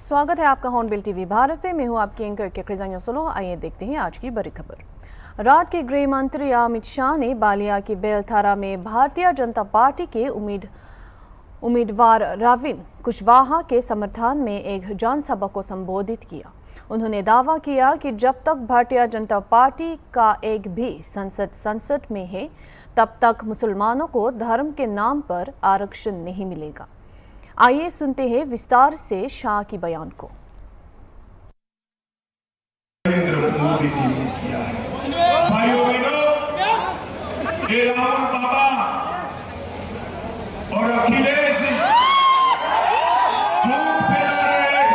स्वागत है आपका हॉर्नबिल टीवी भारत पे। मैं हूं आपकी एंकर के सोलो। आइए देखते हैं आज की बड़ी खबर। राज्य के गृह मंत्री अमित शाह ने बालिया की बेलथारा में भारतीय जनता पार्टी के उम्मीदवार रवीन कुशवाहा के समर्थन में एक जनसभा को संबोधित किया। उन्होंने दावा किया कि जब तक भारतीय जनता पार्टी का एक भी संसद में है तब तक मुसलमानों को धर्म के नाम पर आरक्षण नहीं मिलेगा। आइए सुनते हैं विस्तार से शाह की बयान को। नरेंद्र मोदी जी ने किया है। भाइयों बहनों, ये राहुल बाबा और अखिलेश झूठ फैला रहे हैं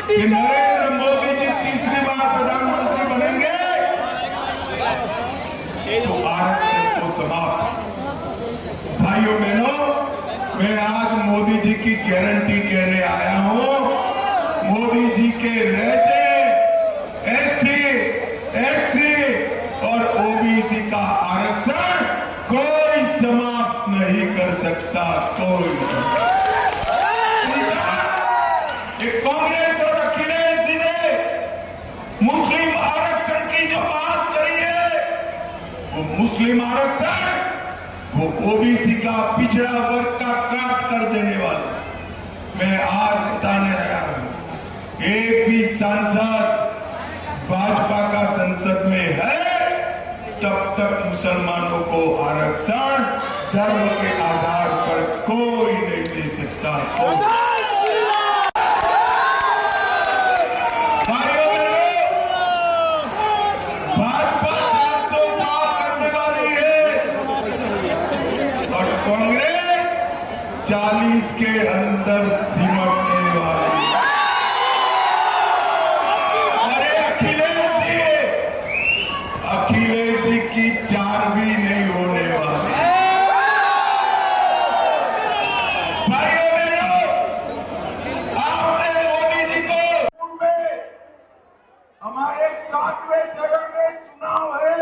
कि नरेंद्र मोदी जी तीसरी बार प्रधानमंत्री बनेंगे तो आरक्षण को समाप्त। भाइयों बहनों, मैं आज मोदी जी की गारंटी कहने आया हूं। मोदी जी के रहते एसटी, एससी और ओबीसी का आरक्षण कोई समाप्त नहीं कर सकता। कोई कांग्रेस और अखिलेश जी ने मुस्लिम आरक्षण की जो बात करी है, वो मुस्लिम आरक्षण वो ओबीसी का पिछड़ा वर्ग का काट कर देने वाला। मैं आज बताने आया हूं, एक भी सांसद भाजपा का संसद में है तब तक मुसलमानों को आरक्षण धर्म के आधार पर कोई नहीं दे सकता। भाइयों बहनों, भाजपा 400 पार करने वाली है और कांग्रेस 40 के अंदर सिमटने वाली है। अरे अखिलेश जी की 4 भी नहीं होने वाली। भाइयों बहनों, आपने मोदी जी को हमारे 7वें चरण में चुनाव है।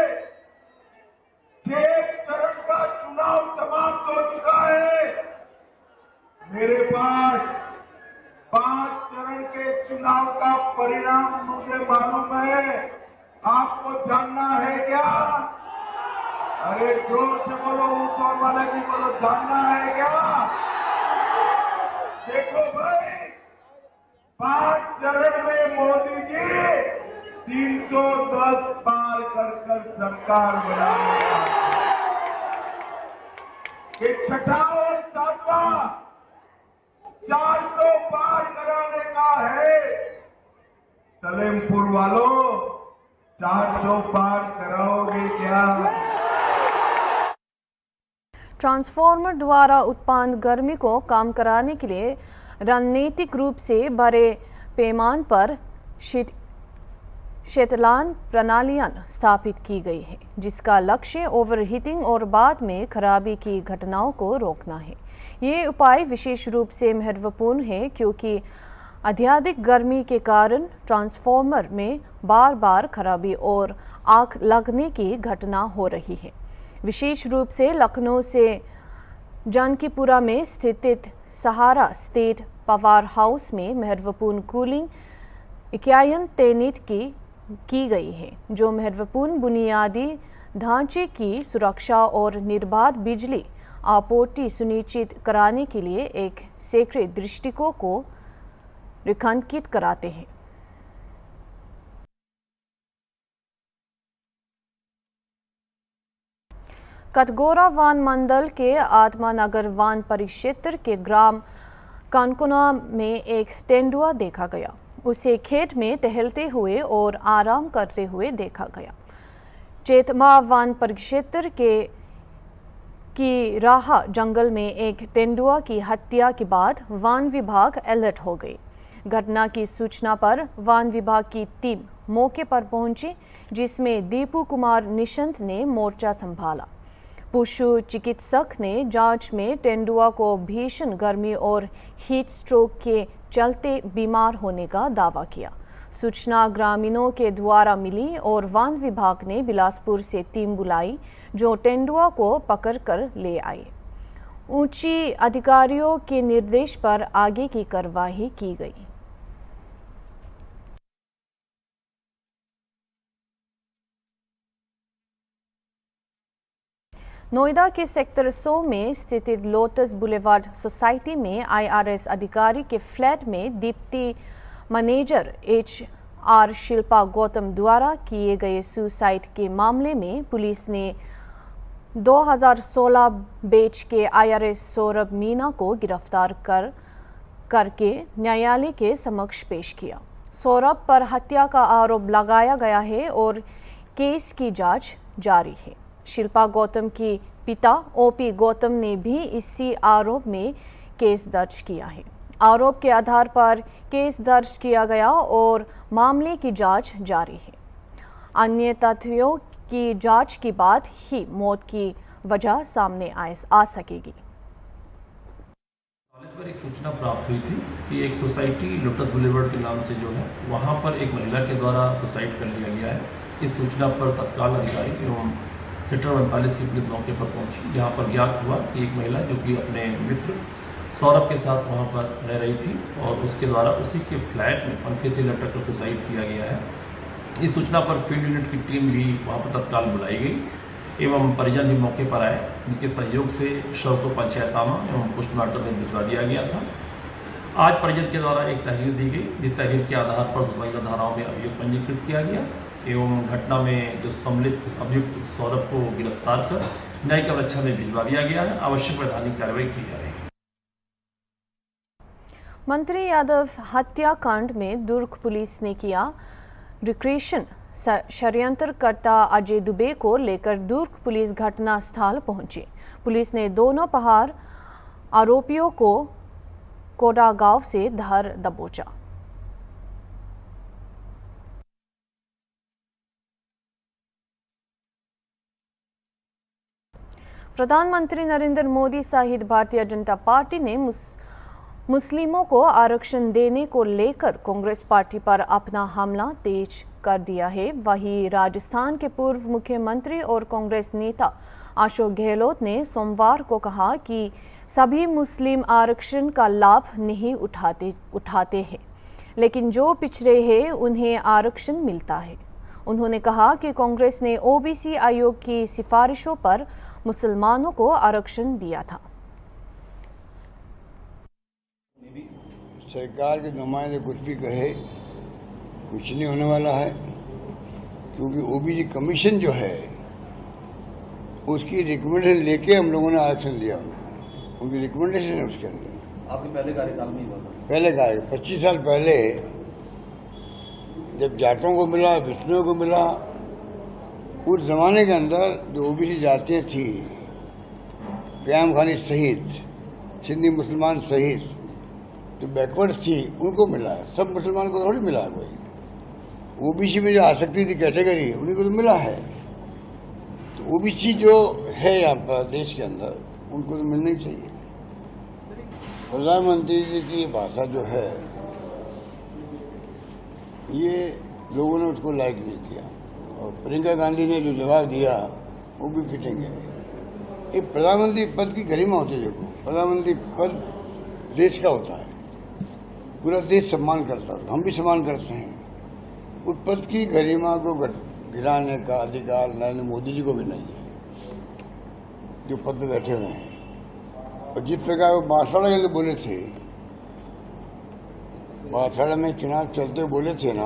6 चरण का चुनाव समाप्त हो चुका है। मेरे पास 5 चरण के चुनाव का परिणाम मुझे मालूम है। आपको जानना है क्या? अरे जोर से बोलो, ऊपर वाले भी बोलो, जानना है क्या? देखो भाई, 5 चरण में मोदी जी 310 पार कर सरकार बनाएगा। ये छठा और 7वां 400 पार कराने का है। सलेमपुर वालों, 400 पार कराओगे क्या? ट्रांसफार्मर द्वारा उत्पन्न गर्मी को कम कराने के लिए रणनीतिक रूप से बड़े पैमाने पर शीतलन प्रणालियां स्थापित की गई है, जिसका लक्ष्य ओवरहीटिंग और बाद में खराबी की घटनाओं को रोकना है। ये उपाय विशेष रूप से महत्वपूर्ण है क्योंकि अत्यधिक गर्मी के कारण ट्रांसफार्मर में बार बार खराबी और आग लगने की घटना हो रही है। विशेष रूप से लखनऊ से जानकीपुरा में स्थित सहारा स्टेट पावर हाउस में महत्वपूर्ण कूलिंग इकाइयां तैनात की गई है, जो महत्वपूर्ण बुनियादी ढांचे की सुरक्षा और निर्बाध बिजली आपूर्ति सुनिश्चित कराने के लिए एक सक्रिय दृष्टिकोण को रेखांकित कराते हैं। कटघोरा वन मंडल के आत्मानगर वन परिक्षेत्र के ग्राम कानकुना में एक तेंदुआ देखा गया। उसे खेत में टहलते हुए और आराम करते हुए देखा गया। चेतमा वन परिक्षेत्र की राह जंगल में एक तेंदुआ की हत्या के बाद वन विभाग अलर्ट हो गई। घटना की सूचना पर वन विभाग की टीम मौके पर पहुंची, जिसमें दीपू कुमार निशंत ने मोर्चा संभाला। पशु चिकित्सक ने जांच में तेंदुआ को भीषण गर्मी और हीट स्ट्रोक के चलते बीमार होने का दावा किया। सूचना ग्रामीणों के द्वारा मिली और वन विभाग ने बिलासपुर से टीम बुलाई, जो तेंदुआ को पकड़कर ले आए। ऊंची अधिकारियों के निर्देश पर आगे की कार्रवाई की गई। नोएडा के सेक्टर 100 में स्थित लोटस बुलेवार्ड सोसाइटी में IRS अधिकारी के फ्लैट में deputy manager HR Shilpa Gautam द्वारा किए गए सुसाइड के मामले में पुलिस ने 2016 बैच के IRS सौरभ मीना को गिरफ्तार करके न्यायालय के समक्ष पेश किया। सौरभ पर हत्या का आरोप लगाया गया है और केस की जांच जारी है। शिल्पा गौतम की पिता OP गौतम ने भी इसी आरोप में केस दर्ज किया है। आरोप के आधार पर केस दर्ज किया गया और मामले की जांच जारी है। अन्य तथ्यों की जांच के बाद ही मौत की वजह सामने आ सकेगी। कॉलेज पर एक सूचना प्राप्त हुई थी कि एक सोसाइटी लोटस बुलेवार्ड के नाम से जो है वहाँ पर एक महिला के द्वारा सुसाइड कर लिया गया है। इस सूचना पर तत्काल अधिकारी एवं सेक्टर 49 की पुलिस मौके पर पहुंची, जहां पर ज्ञात हुआ कि एक महिला जो कि अपने मित्र सौरभ के साथ वहां पर रह रही थी और उसके द्वारा उसी के फ्लैट में पंखे से लटक कर सुसाइड किया गया है। इस सूचना पर फील्ड यूनिट की टीम भी वहां पर तत्काल बुलाई गई एवं परिजन भी मौके पर आए, जिनके सहयोग से शव को पंचायतामा एवं पोस्टमार्टम में भिजवा दिया गया था। आज परिजन के द्वारा एक तहरीर दी गई, जिस तहरीर के आधार पर सुसंगत धाराओं में अभियोग पंजीकृत किया गया एवं घटना में जो सम्मिलित अभियुक्त सौरभ को गिरफ्तार कर न्यायिक रक्षा में भिजवा दिया गया है। आवश्यक वैधानिक कार्रवाई की जा रही है। मंत्री यादव हत्याकांड में दुर्ग पुलिस ने किया रिक्रेशन। षड्यंत्रकर्ता अजय दुबे को लेकर दुर्ग पुलिस घटनास्थल पहुंची। पुलिस ने दोनों पहाड़ आरोपियों को कोडा गांव से धर दबोचा। प्रधानमंत्री नरेंद्र मोदी सहित भारतीय जनता पार्टी ने मुस्लिमों को आरक्षण देने को लेकर कांग्रेस पार्टी पर अपना हमला तेज कर दिया है। वहीं राजस्थान के पूर्व मुख्यमंत्री और कांग्रेस नेता अशोक गहलोत ने सोमवार को कहा कि सभी मुस्लिम आरक्षण का लाभ नहीं उठाते हैं, लेकिन जो पिछड़े हैं उन्हें आरक्षण मिलता है। उन्होंने कहा कि कांग्रेस ने OBC आयोग की सिफारिशों पर मुसलमानों को आरक्षण दिया था। सरकार के नुमाइंदे कुछ भी कहे, कुछ नहीं होने वाला है, क्योंकि OBC कमीशन जो है उसकी रिकमेंडेशन लेके हम लोगों ने आरक्षण दिया। उनकी रिकमेंडेशन है उसके अंदर। आपके पहले कार्यकाल में ही हुआ था? पहले 25 साल पहले जब जाटों को मिला, विष्णुओं को मिला, उस जमाने के अंदर जो OBC जातियाँ थी, प्याम खानी सहित, सिंधी मुसलमान सहित, जो बैकवर्ड थी उनको मिला। सब मुसलमान को थोड़ी मिला। कोई OBC में जो आ सकती थी कैटेगरी, उन्हीं को तो मिला है। तो OBC जो है यहाँ पर देश के अंदर, उनको तो मिलना ही चाहिए। प्रधानमंत्री जी की भाषा जो है, ये लोगों ने उसको लाइक नहीं किया और प्रियंका गांधी ने जो जवाब दिया वो भी फिटिंग है। एक प्रधानमंत्री पद की गरिमा होती है। देखो, प्रधानमंत्री पद देश का होता है, पूरा देश सम्मान करता है, हम भी सम्मान करते हैं। उस पद की गरिमा को गिराने का अधिकार नरेंद्र मोदी जी को भी नहीं है, जो पद में बैठे हुए हैं। और जिस प्रकार वो बांसवाड़ा के बोले थे, बांसवाड़ा में चुनाव चलते बोले थे ना,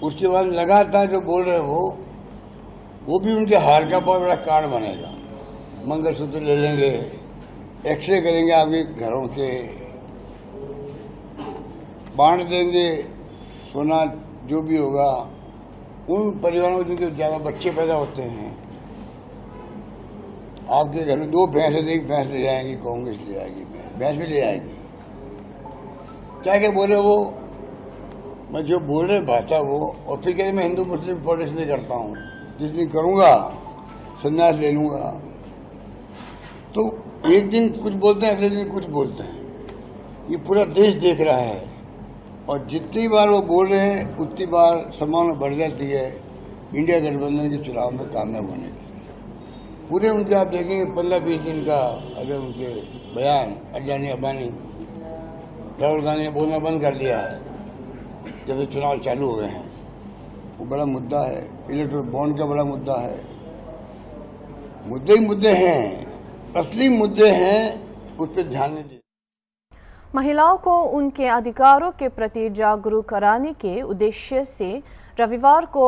उसके बाद लगातार जो बोल रहे हो वो भी उनके हार का बहुत बड़ा कारण बनेगा। मंगलसूत्र ले लेंगे, एक्सरे करेंगे आपके घरों के, बांट देंगे सोना, जो भी होगा उन परिवारों में जिनके ज्यादा बच्चे पैदा होते हैं। आपके घर में 2 भैंस, एक भैंस ले जाएंगी, कांग्रेस ले जाएगी, भैंस भी ले जाएगी। क्या क्या बोले वो, मैं जो बोल रहे भाषा वो, और फिर कहते मैं हिंदू मुस्लिम पॉलिटिक्स नहीं करता हूँ, जिस दिन करूँगा संन्यास ले लूँगा। तो एक दिन कुछ बोलते हैं, अगले दिन कुछ बोलते हैं। ये पूरा देश देख रहा है और जितनी बार वो बोल रहे हैं उतनी बार संभावना बढ़ जाती है इंडिया गठबंधन के चुनाव में कामयाब होने की। पूरे उनके आप देखेंगे 15-20 दिन का अगर उनके बयान अडानी अंबानी राहुल गांधी ने बोलना बंद कर दिया है जब से चुनाव चालू हो गए हैं। वो बड़ा मुद्दा है, इलेक्ट्रल बॉन्ड का बड़ा मुद्दा है। मुद्दे ही मुद्दे हैं, असली मुद्दे हैं, उस पर ध्यान नहीं दिया। महिलाओं को उनके अधिकारों के प्रति जागरूक कराने के उद्देश्य से रविवार को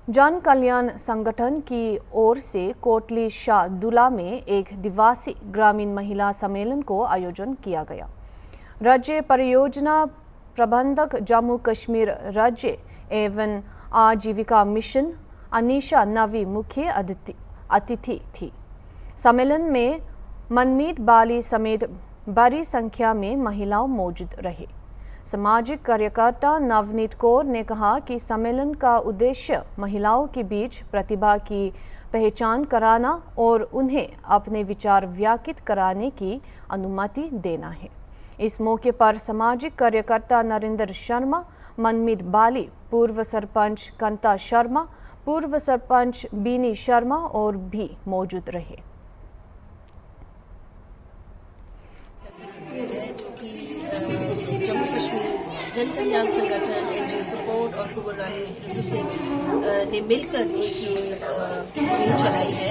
जन कल्याण संगठन की ओर से कोटली शाह दुला में एक दिवसीय ग्रामीण महिला सम्मेलन को आयोजन किया गया। राज्य परियोजना प्रबंधक जम्मू कश्मीर राज्य एवं आजीविका मिशन अनीशा नवी मुख्य अतिथि थी। सम्मेलन में मनमीत बाली समेत बड़ी संख्या में महिलाओं मौजूद रहे। सामाजिक कार्यकर्ता नवनीत कौर ने कहा कि सम्मेलन का उद्देश्य महिलाओं के बीच प्रतिभा की पहचान कराना और उन्हें अपने विचार व्यक्त कराने की अनुमति देना है। इस मौके पर सामाजिक कार्यकर्ता नरेंद्र शर्मा, मनमीत बाली, पूर्व सरपंच कंता शर्मा, पूर्व सरपंच बीनी शर्मा और भी मौजूद रहे। जम्मू कश्मीर जन कल्याण संगठन, एनजीओ सपोर्ट और कुबरानी रितु सिंह ने मिलकर एक ये मुहिम चलाई है,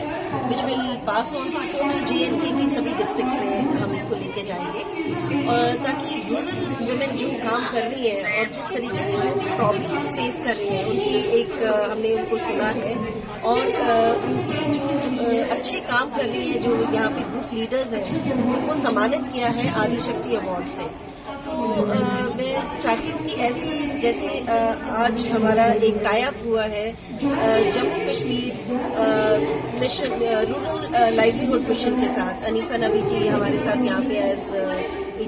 which will pass on total JNK की सभी डिस्ट्रिक्ट्स में हम इसको लेके जाएंगे, ताकि रूरल वुमेन जो काम कर रही है और जिस तरीके से जो भी प्रॉब्लम्स फेस कर रही है उनकी एक हमने उनको सुना है और उनके जो अच्छे काम कर रही है, जो यहाँ पे ग्रुप लीडर्स हैं उनको सम्मानित किया है आदिशक्ति अवार्ड से। मैं चाहती हूँ कि ऐसे जैसे आज हमारा एक टाई अप हुआ है Jammu Kashmir mission rural livelihood mission के साथ, अनीसा नबी जी हमारे साथ यहाँ पे एज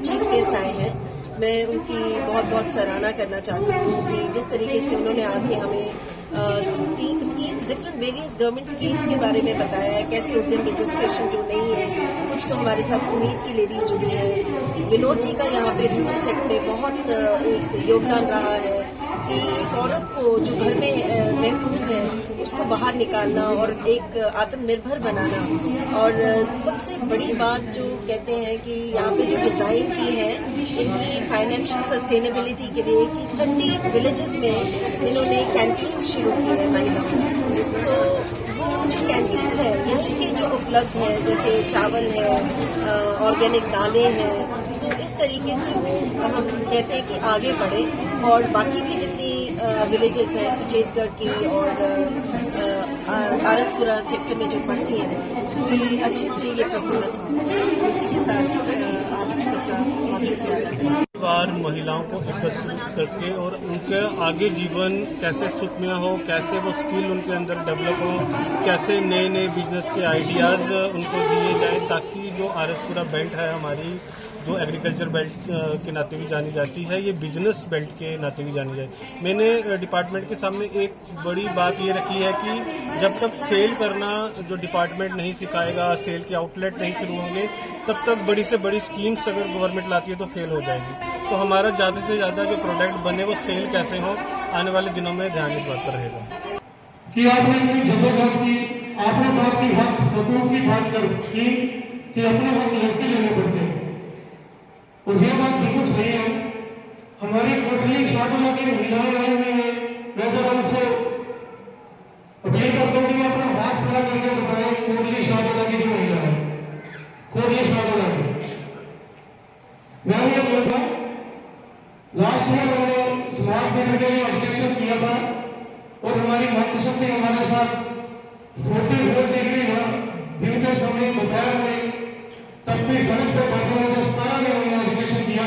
चीफ गेस्ट आए हैं। मैं उनकी बहुत बहुत सराहना करना चाहती हूँ कि जिस तरीके से उन्होंने आके हमें schemes, different various government schemes के बारे में बताया है, कैसे उद्यम रजिस्ट्रेशन जो नहीं है, कुछ तो हमारे साथ उम्मीद की लेडीज जुड़ी है। विनोद जी का यहाँ पे रूरल सेक्टर में बहुत एक योगदान रहा है कि एक औरत को जो घर में महफूज है उसको बाहर निकालना और एक आत्मनिर्भर बनाना। और सबसे बड़ी बात जो कहते हैं कि यहाँ पे जो डिजाइन की है इनकी फाइनेंशियल सस्टेनेबिलिटी के लिए कि 30 विलेजेस में इन्होंने कैंटीन शुरू की है महिलाओं। सो वो जो कैंटीन्स है यहीं के जो उपलब्ध है, जैसे चावल है, ऑर्गेनिक दालें हैं, तो इस तरीके से वो हम कहते हैं कि आगे बढ़े और बाकी भी जितनी विलेजेस हैं सुचेतगढ़ की और आरसपुरा सेक्टर में जो पड़ती हैं ये अच्छे से ये प्रफुल्लित हो। इसी के साथ आप सबका बहुत शुक्रिया। बार महिलाओं को एकत्रित करके और उनके आगे जीवन कैसे सुखमय हो, कैसे वो स्किल उनके अंदर डेवलप हो, कैसे नए नए बिजनेस के आइडियाज उनको दिए जाए, ताकि जो आरसपुरा बेल्ट है हमारी, जो एग्रीकल्चर बेल्ट के नाते भी जानी जाती है, ये बिजनेस बेल्ट के नाते भी जानी जाए। मैंने डिपार्टमेंट के सामने एक बड़ी बात ये रखी है कि जब तक सेल करना जो डिपार्टमेंट नहीं सिखाएगा, सेल के आउटलेट नहीं शुरू होंगे, तब तक बड़ी से बड़ी स्कीम्स अगर गवर्नमेंट लाती है तो फेल हो जाएगी। तो हमारा ज़्यादा से ज़्यादा जो प्रोडक्ट बने वो सेल कैसे हो, आने वाले दिनों में ध्यान इस बात पर रहेगा कि आपने इतनी जद्दोजहद की, आपने बात की हक हकूक की बात कर की कि अपने हक लड़के लेने पड़ते हैं, और ये बात बिल्कुल सही है। हमारी कोटली शादुला की महिलाएं आई हुई हैं, मैं जरा उनसे अपील करता हूँ कि अपना हाथ खड़ा करके बताएं कोटली शादुला की जो महिला है, कोटली शादुला की। मैं ये बोलूँगा, लास्ट ईयर हमने स्मार्ट बजट के लिए ऑब्जेक्शन किया था और हमारी महासभा ने हमारे साथ 44 डिग्री दिन के समय दोपहर में तपती सड़क पर बैठे हुए 17 में हमने ऑब्जेक्शन किया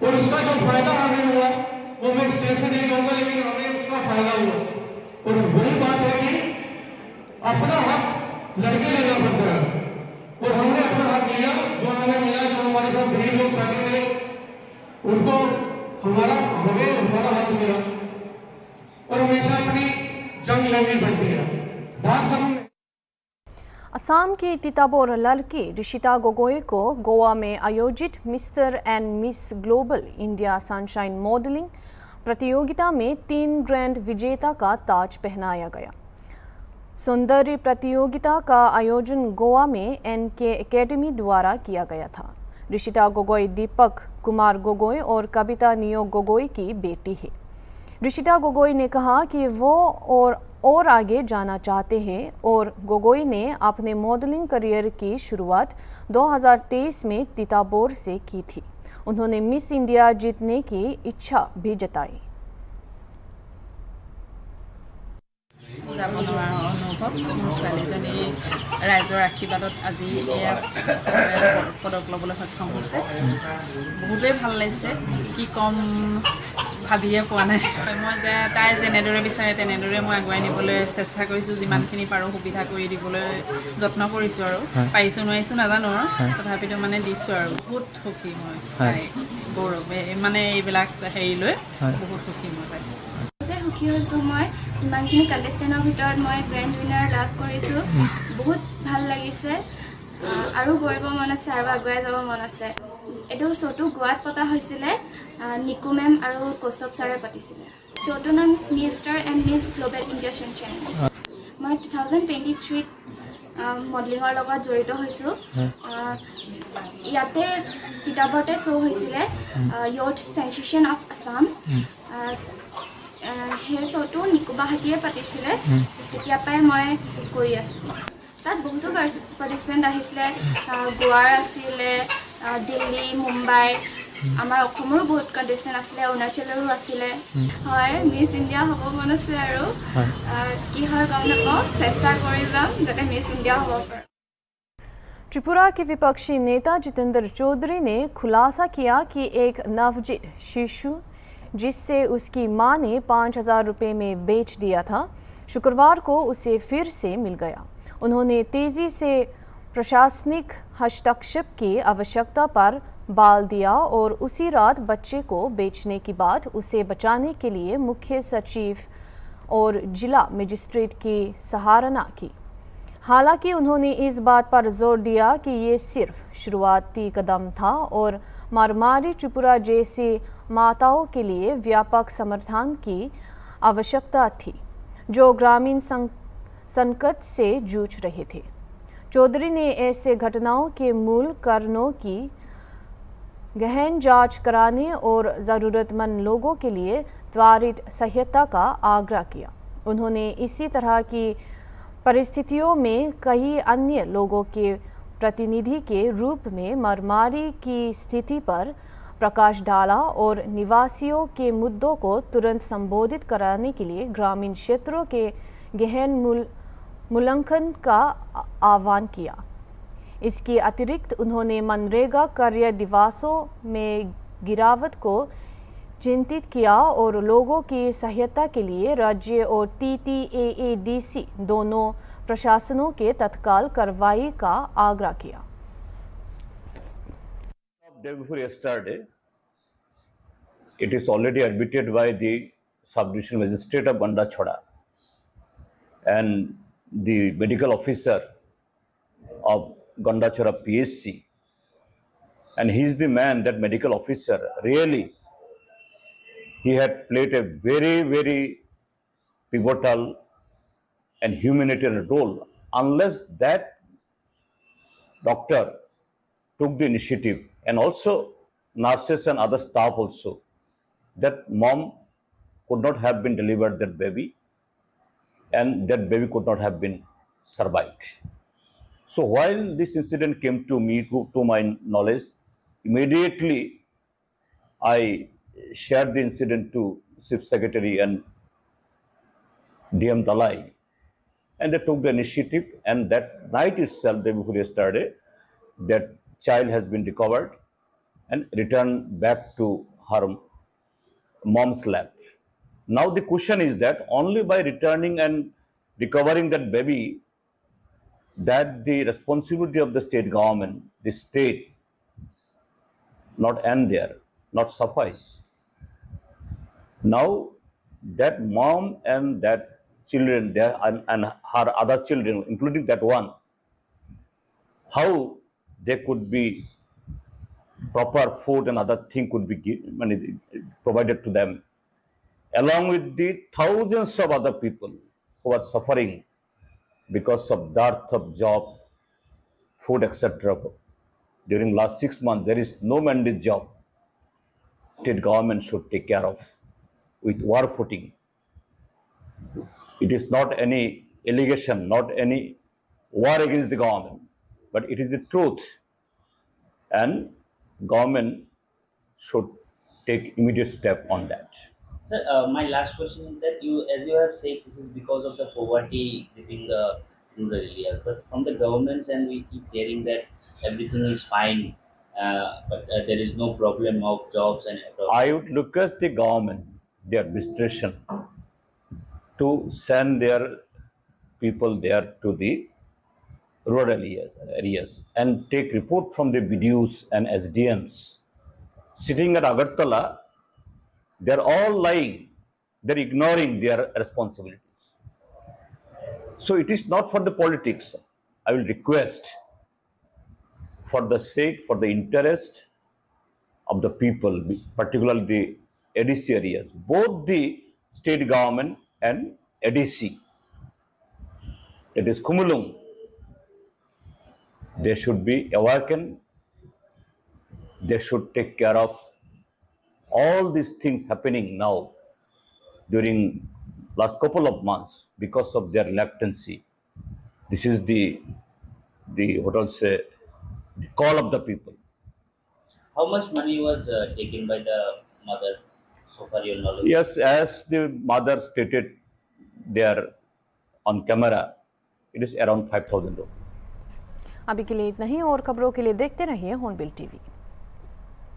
और उसका जो फायदा हमें हुआ वो मैं स्टेज से नहीं कहूँगा, लेकिन हमें उसका फायदा हुआ। और वही बात है कि अपना हक लड़के लेना पड़ता है और हमने अपना हक लिया, जो हमें मिला, जो हमारे साथ गरीब लोग बैठे थे उनको हमें हमारा हक मिला और हमेशा अपनी जंग लड़नी पड़ती है। बात करूं असम की तिताबोर लड़की ऋषिता गोगोई को गोवा में आयोजित mister and miss global India sunshine modelling प्रतियोगिता में 3 ग्रैंड विजेता का ताज पहनाया गया। सौंदर्य प्रतियोगिता का आयोजन गोवा में एनके एकेडमी द्वारा किया गया था। ऋषिता गोगोई दीपक कुमार गोगोई और कविता नियोग गोगोई की बेटी है। ऋषिता गोगोई ने कहा कि वो और आगे जाना चाहते हैं और गोगोई ने अपने मॉडलिंग करियर की शुरुआत 2023 में तीताबोर से की थी। उन्होंने मिस इंडिया जीतने की इच्छा भी जताई। যাব নোৱাৰা অনুভৱ। মোৰ ছোৱালীজনী ৰাইজৰ আশীৰ্বাদত আজি এয়া পদক ল'বলৈ সক্ষম হৈছে। বহুতেই ভাল লাগিছে, কি ক'ম ভাবিয়ে পোৱা নাই। মই যে তাই যেনেদৰে বিচাৰে তেনেদৰে মই আগুৱাই নিবলৈ চেষ্টা কৰিছোঁ, যিমানখিনি পাৰোঁ সুবিধা কৰি দিবলৈ যত্ন কৰিছোঁ আৰু পাৰিছোঁ নোৱাৰিছোঁ নাজানো আৰু তথাপিতো মানে দিছোঁ আৰু বহুত সুখী মই তাই গৌৰৱ মানে এইবিলাক হেৰি লৈ বহুত সুখী মই তাই। সুখী হৈছোঁ মই ইমানখিনি কণ্টেষ্টেণ্টৰ ভিতৰত মই গ্ৰেণ্ড উইনাৰ লাভ কৰিছোঁ। বহুত ভাল লাগিছে আৰু কৰিব মন আছে আৰু আগুৱাই যাব মন আছে। এইটো শ্ব'টো গোৱাত পতা হৈছিলে, নিকু মেম আৰু কৌস্তৱ ছাৰে পাতিছিলে। শ্ব'টোৰ নাম মিষ্টাৰ এণ্ড মিছ গ্ল'বেল ইণ্ডিয়া চেম্পিয়ন। মই 2023 মডেলিঙৰ লগত জড়িত হৈছোঁ। ইয়াতে তিতাবৰতে শ্ব' হৈছিলে য়ুথ চেনচেশ্যন অফ আছাম। সেই শ্ব'টো নিকুবাহাতীয়ে পাতিছিলে, তেতিয়াৰ পৰাই মই কৰি আছোঁ। তাত বহুতো পাৰ্টিচিপেণ্ট আহিছিলে, গোৱাৰ আছিলে, দিল্লী, মুম্বাই, আমাৰ অসমৰো বহুত কণ্টেষ্টেণ্ট আছিলে, অৰুণাচলৰো আছিলে। হয়, মিছ ইণ্ডিয়া হ'ব মন আছে আৰু কি হয় গম নাপাওঁ, চেষ্টা কৰি যাম যাতে মিছ ইণ্ডিয়া হ'ব পাৰে। त्रिपुरा के विपक्षी नेता जितेंद्र चौधरी ने खुलासा किया कि एक नवजात शिशु जिससे उसकी मां ने 5,000 रुपये में बेच दिया था, शुक्रवार को उसे फिर से मिल गया। उन्होंने तेजी से प्रशासनिक हस्तक्षेप की आवश्यकता पर बल दिया और उसी रात बच्चे को बेचने की बात उसे बचाने के लिए मुख्य सचिव और जिला मजिस्ट्रेट की सराहना की। हालांकि उन्होंने इस बात पर जोर दिया कि ये सिर्फ शुरुआती कदम था और मारमारी त्रिपुरा जैसी माताओं के लिए व्यापक समर्थन की आवश्यकता थी, जो ग्रामीण संकट से जूझ रहे थे। चौधरी ने ऐसे घटनाओं के मूल कारणों की गहन जांच कराने और ज़रूरतमंद लोगों के लिए त्वरित सहायता का आग्रह किया। उन्होंने इसी तरह की परिस्थितियों में कई अन्य लोगों के प्रतिनिधि के रूप में मारमारी की स्थिति पर प्रकाश डाला और निवासियों के मुद्दों को तुरंत संबोधित कराने के लिए ग्रामीण क्षेत्रों के गहन मूल्यांकन का आह्वान किया। इसके अतिरिक्त उन्होंने मनरेगा कार्य दिवसों में गिरावट को चिंतित किया और लोगों की सहायता के लिए राज्य और TTAADC दोनों प्रशासनों के तत्काल कार्रवाई का आग्रह किया। Day before yesterday, it is already admitted by the sub-division magistrate of Bandachora and the medical officer of Gandachora PSC, and he is the man, that medical officer, really he had played a very, very pivotal and humanitarian role. Unless that doctor took the initiative, and also nurses and other staff also, that mom could not have been delivered that baby, and that baby could not have been survived. So while this incident came to me, to my knowledge, immediately I shared the incident to Chief Secretary and DM Dalai, and they took the initiative, and that night itself, day before yesterday, that child has been recovered and returned back to her mom's lap. Now the question is that only by returning and recovering that baby, that the responsibility of the state government, the state, not end there, not suffice. Now that mom and that children there and her other children, including that one, how they could be proper food and other thing could be provided to them, along with the thousands of other people who are suffering because of dearth of job, food, etc. During last 6 months, there is no mandate job. State government should take care of with war footing. It is not any allegation, not any war against the government, but it is the truth. And government should take immediate step on that. Sir, my last question is that as you have said, this is because of the poverty within the rural areas. But from the governments, and we keep hearing that everything is fine, but there is no problem of jobs and. I would request the government, the administration, to send their people there to the rural areas and take report from the BDUs and SDMs. Sitting at Agartala, they're all lying. They're ignoring their responsibilities. So it is not for the politics. I will request, for the sake, for the interest of the people, particularly the ADC areas, both the state government and ADC, that is Kumulung, they should be awakened. They should take care of all these things happening now during last couple of months because of their reluctancy. This is the call of the people. How much money was taken by the mother, so far your knowledge? Yes, as the mother stated there on camera, it is around 5,000 rupees. अभी के लिए इतना ही और खबरों के लिए देखते रहिए हॉर्नबिल टीवी।